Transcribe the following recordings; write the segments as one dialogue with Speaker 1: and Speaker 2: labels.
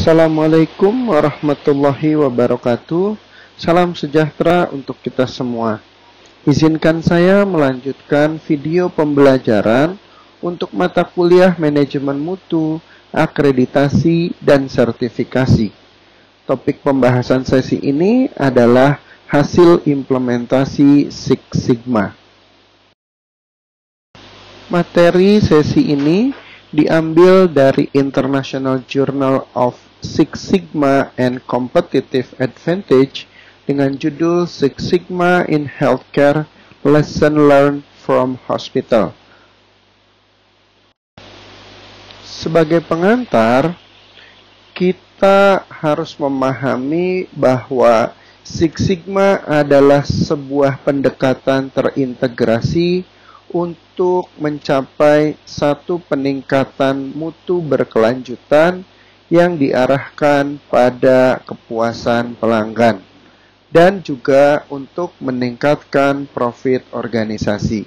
Speaker 1: Assalamualaikum warahmatullahi wabarakatuh. Salam sejahtera untuk kita semua. Izinkan saya melanjutkan video pembelajaran untuk mata kuliah manajemen mutu, akreditasi, dan sertifikasi. Topik pembahasan sesi ini adalah hasil implementasi Six Sigma. Materi sesi ini diambil dari International Journal of Six Sigma and Competitive Advantage dengan judul Six Sigma in Healthcare Lesson Learned from Hospital. Sebagai pengantar, kita harus memahami bahwa Six Sigma adalah sebuah pendekatan terintegrasi untuk mencapai satu peningkatan mutu berkelanjutan yang diarahkan pada kepuasan pelanggan dan juga untuk meningkatkan profit organisasi.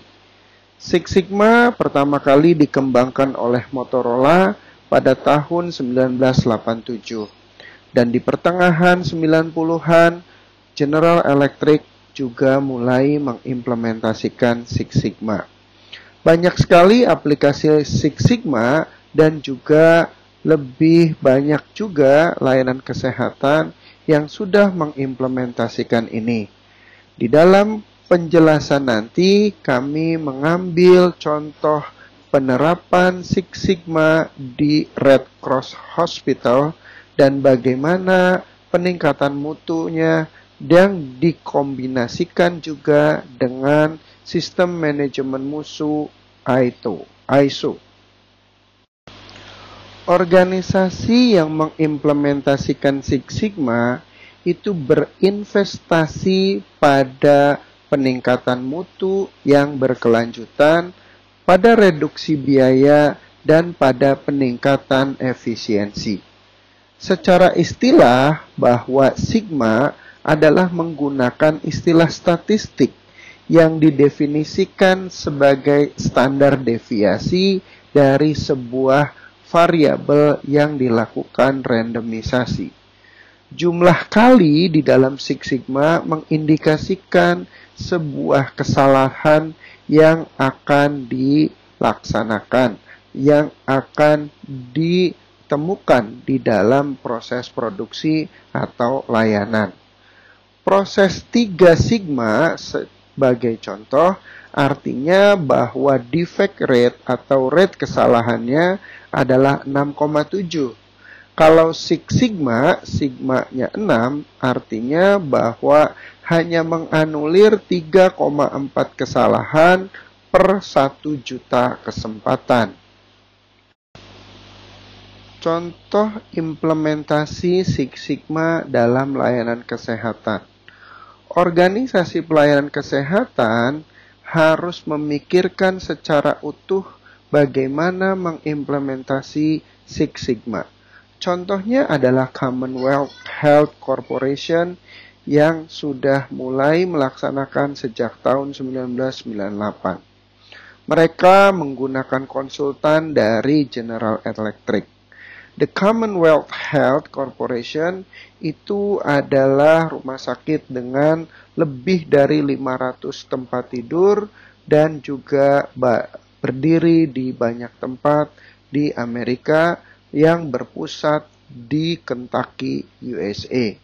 Speaker 1: Six Sigma pertama kali dikembangkan oleh Motorola pada tahun 1987 dan di pertengahan 90-an General Electric juga mulai mengimplementasikan Six Sigma. Banyak sekali aplikasi Six Sigma dan juga lebih banyak juga layanan kesehatan yang sudah mengimplementasikan ini. Di dalam penjelasan nanti kami mengambil contoh penerapan Six Sigma di Red Cross Hospital dan bagaimana peningkatan mutunya yang dikombinasikan juga dengan sistem manajemen mutu ISO. Organisasi yang mengimplementasikan Six Sigma itu berinvestasi pada peningkatan mutu yang berkelanjutan, pada reduksi biaya, dan pada peningkatan efisiensi. Secara istilah bahwa Sigma adalah menggunakan istilah statistik yang didefinisikan sebagai standar deviasi dari sebuah variabel yang dilakukan randomisasi. Jumlah kali di dalam Six Sigma mengindikasikan sebuah kesalahan yang akan dilaksanakan, yang akan ditemukan di dalam proses produksi atau layanan. Proses 3 Sigma sebagai contoh artinya bahwa defect rate atau rate kesalahannya adalah 6,7. Kalau Six Sigma, sigmanya 6, artinya bahwa hanya menganulir 3,4 kesalahan per 1 juta kesempatan. Contoh implementasi Six Sigma dalam layanan kesehatan. Organisasi pelayanan kesehatan harus memikirkan secara utuh bagaimana mengimplementasi Six Sigma. Contohnya adalah Commonwealth Health Corporation yang sudah mulai melaksanakan sejak tahun 1998. Mereka menggunakan konsultan dari General Electric. The Commonwealth Health Corporation itu adalah rumah sakit dengan lebih dari 500 tempat tidur dan juga berdiri di banyak tempat di Amerika yang berpusat di Kentucky, USA.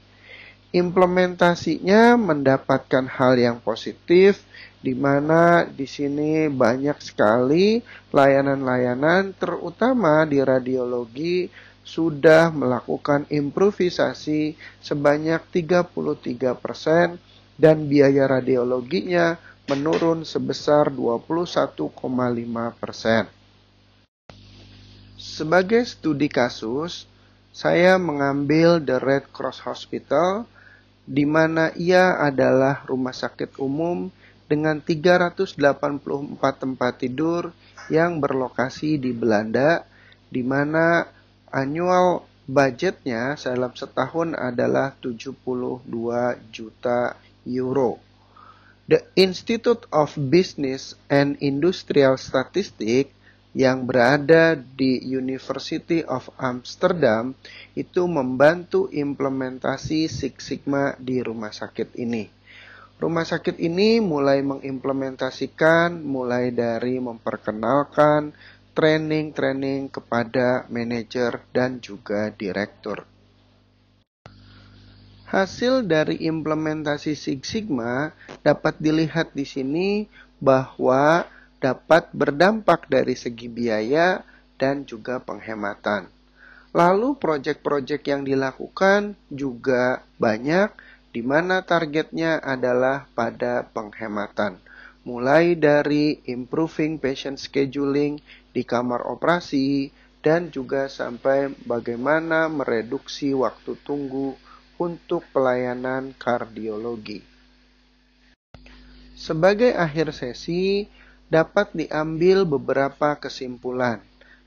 Speaker 1: Implementasinya mendapatkan hal yang positif, di mana di sini banyak sekali layanan-layanan terutama di radiologi sudah melakukan improvisasi sebanyak 33% dan biaya radiologinya menurun sebesar 21,5%. Sebagai studi kasus, saya mengambil The Red Cross Hospital, di mana ia adalah rumah sakit umum dengan 384 tempat tidur yang berlokasi di Belanda, di mana annual budgetnya dalam setahun adalah 72 juta euro. The Institute of Business and Industrial Statistics yang berada di University of Amsterdam itu membantu implementasi Six Sigma di rumah sakit ini. Rumah sakit ini mulai mengimplementasikan mulai dari memperkenalkan training kepada manajer dan juga direktur. Hasil dari implementasi Six Sigma dapat dilihat di sini bahwa dapat berdampak dari segi biaya dan juga penghematan. Lalu proyek-proyek yang dilakukan juga banyak, di mana targetnya adalah pada penghematan. Mulai dari improving patient scheduling di kamar operasi, dan juga sampai bagaimana mereduksi waktu tunggu untuk pelayanan kardiologi. Sebagai akhir sesi, dapat diambil beberapa kesimpulan.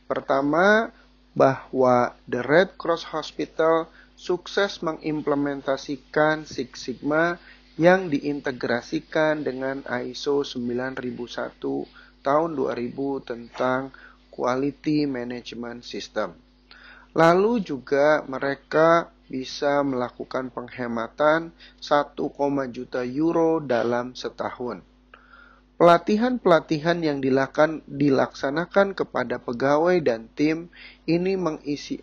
Speaker 1: Pertama, bahwa The Red Cross Hospital sukses mengimplementasikan Six Sigma yang diintegrasikan dengan ISO 9001 tahun 2000 tentang Quality Management System. Lalu juga mereka bisa melakukan penghematan 1, juta euro dalam setahun. Pelatihan-pelatihan yang dilaksanakan kepada pegawai dan tim ini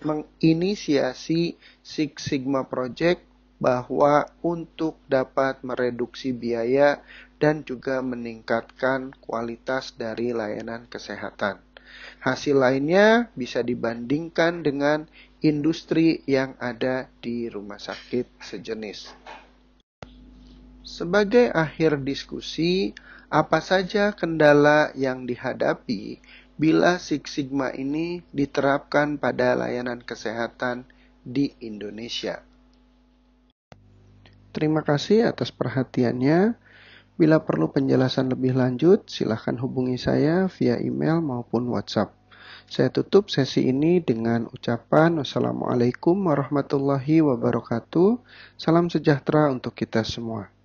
Speaker 1: menginisiasi Six Sigma Project bahwa untuk dapat mereduksi biaya dan juga meningkatkan kualitas dari layanan kesehatan. Hasil lainnya bisa dibandingkan dengan industri yang ada di rumah sakit sejenis. Sebagai akhir diskusi, apa saja kendala yang dihadapi bila Six Sigma ini diterapkan pada layanan kesehatan di Indonesia? Terima kasih atas perhatiannya. Bila perlu penjelasan lebih lanjut, silakan hubungi saya via email maupun WhatsApp. Saya tutup sesi ini dengan ucapan Wassalamualaikum warahmatullahi wabarakatuh. Salam sejahtera untuk kita semua.